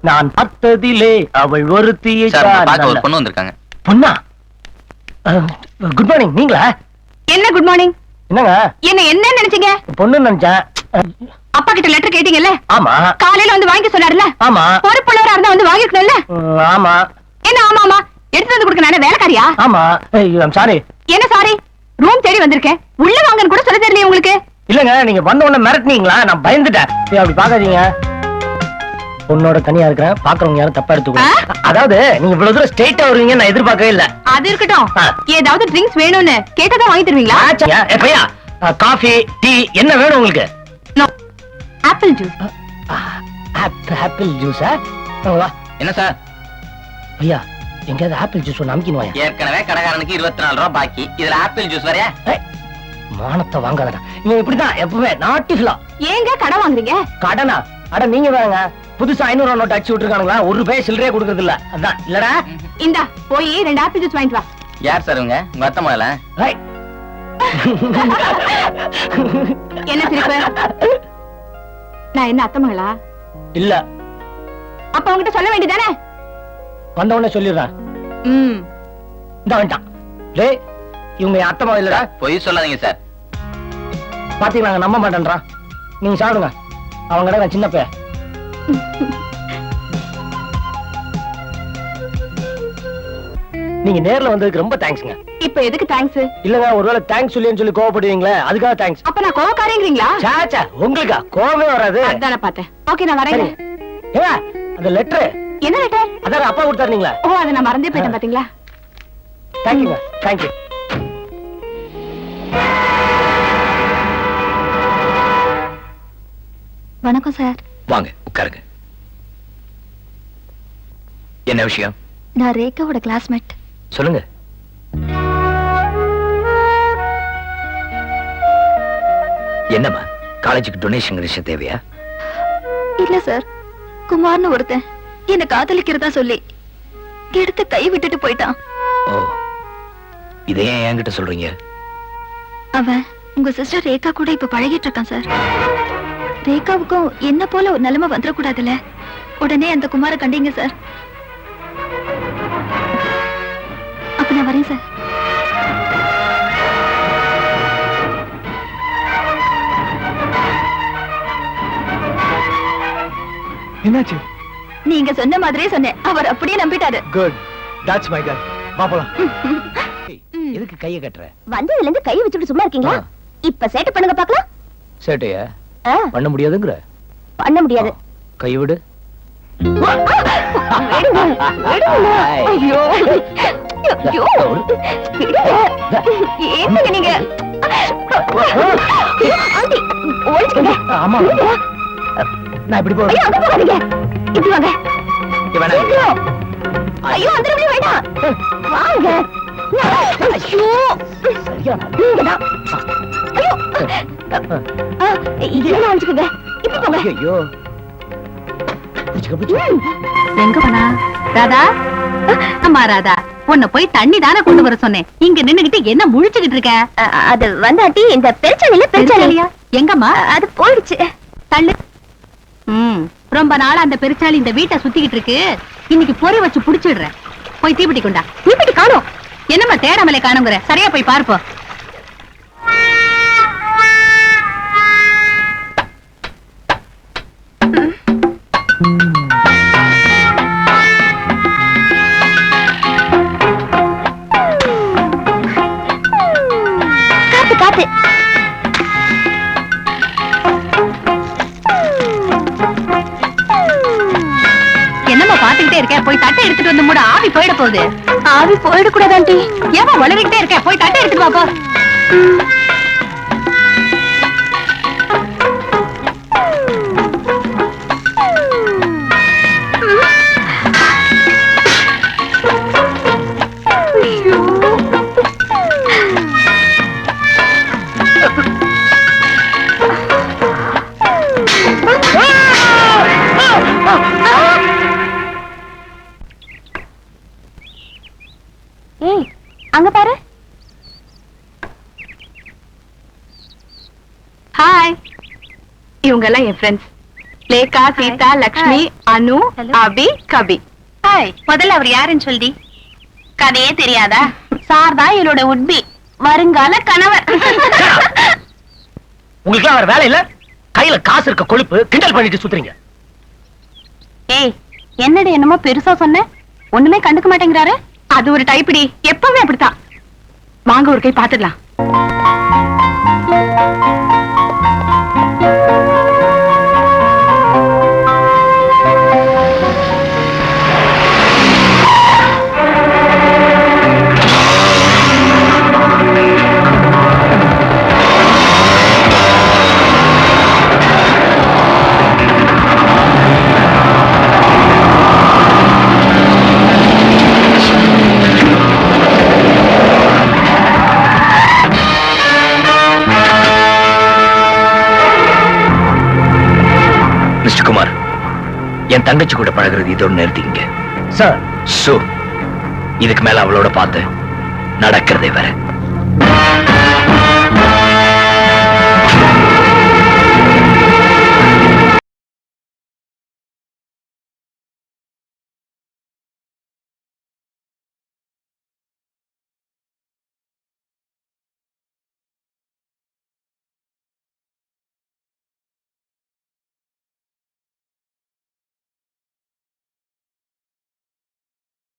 நான் பார்த்ததிலே அவள் ஒருத்தியை பொண்ணு வந்திருக்காங்க. பொண்ணா? Good morning. நீங்களா? என்ன குட் மார்னிங்? என்னங்க என்ன நினைச்சீங்க? பொண்ணு நினைச்சேன். அப்பா கிட்ட லெட்டர் கேட்டீங்கல்ல? ஆமா. காலையில வந்து வாங்கி சொன்னாருல்ல? ஆமா. பொறுப்புள்ளவரா இருந்தா வந்து வாங்கிக்கணும்ல? ஆமா. என்ன ஆமா ஆமா? எடுத்து வந்து கொடுக்க நானே வேலைக்காரியா? ஆமா. I'm sorry. என்ன சாரி? ரூம் தேடி வந்திருக்கேன், உள்ள வாங்கன்னு கூட சொல்ல தெரியல உங்களுக்கு. இல்லங்க, நீங்க வந்த உடனே மிரட்டினீங்களா? நான் பயந்துட்டேன். அப்படி பாக்காதீங்க, பொண்ணோட தனியா இருக்கிறேன், பாக்குறவங்க யாரும் தப்பா எடுத்துக்கூடாது. அதாவது நீங்க இவ்வளவு தூரம் ஸ்ட்ரெயிட்டா வருவீங்க நான் எதிர்பார்க்கவே இல்ல. அது இருக்கட்டும், ஏதாவது ட்ரிங்க்ஸ் வேணும்னு கேட்டதா வாங்கி தருவீங்களா? பையா, காஃபி டீ என்ன வேணும் உங்களுக்கு? Apple juice. ஆப்பிள் ஜூஸா? என்ன சார்? ஐயா, எங்கயாவது ஆப்பிள் ஜூஸ் ஒன்று அமுக்கின்னு வாயா. ஏற்கனவே கடைக்காரனுக்கு 24 ரூபாய் பாக்கி, இதுல ஆப்பிள் ஜூஸ் வரையா? மானத்தை வாங்காதடா. இவன் இப்படிதான் எப்பவுமே நாட்டிஃபுல்லா. ஏங்க கடை வாங்குறீங்க? கடனா? அட நீங்க வேறங்க, புதுசா 500 ரூபாய் நோட்டு அடிச்சு விட்டுருக்கானுங்களா, ஒரு ரூபாய் சில்லறையே கொடுக்கறது இல்ல. அதான் இல்லடா. இந்தா போய் 2 ஆப்பிள் ஜூஸ் வாங்கிட்டு வா. யார் சார் உங்க அத்தை மகள? என்ன சிரிப்பு? நான் என்ன அத்தை மகளா? இல்ல. அப்ப உங்ககிட்ட சொல்ல வேண்டியதானே? வந்த உடனே சொல்லிடுறேன். இந்த வேண்டாம். டேய், இவங்க என் அத்தை மகள் இல்லடா. பொய் சொல்லாதீங்க சார். பாத்தீங்களா, நம்ப மாட்டேன்றான். நீங்க சாப்பிடுங்க, அவங்க நான் சின்ன பையன். நீங்க நேர்ல வந்ததுக்கு ரொம்ப தேங்க்ஸ்ங்க. இப்ப எதுக்கு தேங்க்ஸ்? இல்லங்க, ஒருவேளை தேங்க்ஸ் சொல்லி கோவப்படுவீங்களே, அதுக்காக தேங்க்ஸ். அப்ப நான் கோவக்காரங்களா? சாச்சா, உங்களுக்கா கோவமே வராது. அதானே பார்த்தேன். ஓகே, நான் வரேன். ஏங்க, அந்த லெட்டர். என்ன லெட்டர்? அதான் அப்பா கொடுத்தாருங்களா? ஓ, அதை நான் மறந்தே போயிட்டேன் பாத்தீங்களா? தேங்க்யூங்க. தேங்க்யூ. வணக்கம் சார். வாங்க உட்காருங்க. என்ன விஷயம்? நான் ரேகாவோட கிளாஸ்மேட். சொல்லுங்க. என்னம்மா, காலேஜுக்கு டொனேஷன் விஷயம் தேவையா? இல்ல சார், குமார்னு ஒருத்தன் என்ன காதலிக்கிறதா சொல்லி எடுத்து கை விட்டுட்டு போயிட்டான். ஓ, இதை ஏன் என்கிட்ட சொல்றீங்க? அவன் உங்க சிஸ்டர் ரேகா கூட இப்ப பழகிட்டு இருக்கான் சார். ரேகாவுக்கும் என்ன போல ஒரு நிலைமை வந்துடக்கூடாதுல்ல, உடனே அந்த குமார கண்டீங்க சார். அப்ப நான் வரேன் சார். என்னாச்சு? நீங்க சொன்ன மாதிரியே சொன்னேன், அவர் அப்படியே நம்பிட்டாரு. Good, that's my girl. வா போலாம். எதுக்கு கையை கட்டுற? வந்ததுல இருந்து கை வச்சுட்டு சும்மா இருக்கீங்களா? இப்ப சேட்டை பண்ணுங்க பாக்கலாம். சேட்டையா பண்ண முடியாதுங்கற? பண்ண முடியாது. கை விடு. ஐயோ ஐயோ, என்னங்க நீங்க? ஆண்டி ஓடிங்க. ஆமா, நான் இப்படி போறேன். அங்க போகாதீங்க, இப்படி வாங்க. ஐயோ, அந்த வழி வேண்டாம், வாங்க. ஐயோ, நீங்கதான். ஐயோ, இதெல்லாம் வச்சுக்கோங்க, இப்படி போங்க. ஐயோ, எங்க போனா? ராதா, அம்மா ராதா, உன்னை போய் தண்ணி தானே கொண்டு வர சொன்னேன். இங்க நின்னுகிட்டு என்ன முழிச்சுக்கிட்டு இருக்க? அது வந்தாட்டி இந்த பெருச்சாலியில பெருச்சாலியா? எங்கம்மா? அது போயிடுச்சு. தள்ளு. ரொம்ப நாளா அந்த பெருச்சாலி இந்த வீட்டை சுத்திக்கிட்டு இருக்கு. இன்னைக்கு பொறி வச்சு புடிச்சிடுறேன். போய் தீப்பெட்டி கொண்டா. தீப்பெட்டி காணோம். என்னம்மா தேடாமலே காணுங்கிற? சரியா போய் பார்ப்போம். காத்து காத்து. என்னம்மா பாத்துக்கிட்டே இருக்க? போய் தட்டை எடுத்துட்டு வந்து மூட, ஆவி போயிட போகுது. ஆவி போயிட கூடாது ஆண்டி. ஏமா வளரிக்கிட்டே இருக்க? போய் தட்டை எடுத்துட்டு வா போ. ஏய், அங்க பாரு. ஹாய், இவங்க எல்லாம் என் ஃப்ரெண்ட்ஸ். லேகா சீதா லக்ஷ்மி அனு அபி கபி. ஹாய், முதல்ல அவர் யாருன்னு சொல்லி. கதையே தெரியாதா? சார் தான் என்னோட உட்பி, வருங்கால கணவர். உங்களுக்கு அவர் வேலை இல்ல, கையில காசு இருக்க கொழுப்பு கிண்டல் பண்ணிட்டு சுத்துறீங்க. ஏய், என்னடி என்னமோ பெருசா சொன்ன, ஒண்ணுமே கண்டுக்க மாட்டேங்கிறாரு. அது ஒரு டைப்டி, எப்பவுமே அப்படித்தான். வாங்க ஒரு கை பாத்துடலாம். மிஸ்டர் குமார், என் தங்கச்சி கூட பழகுறது இதோட நிறுத்திங்க சார். சோ இதுக்கு மேல அவளோட பார்த்து நடக்கிறதே வேற.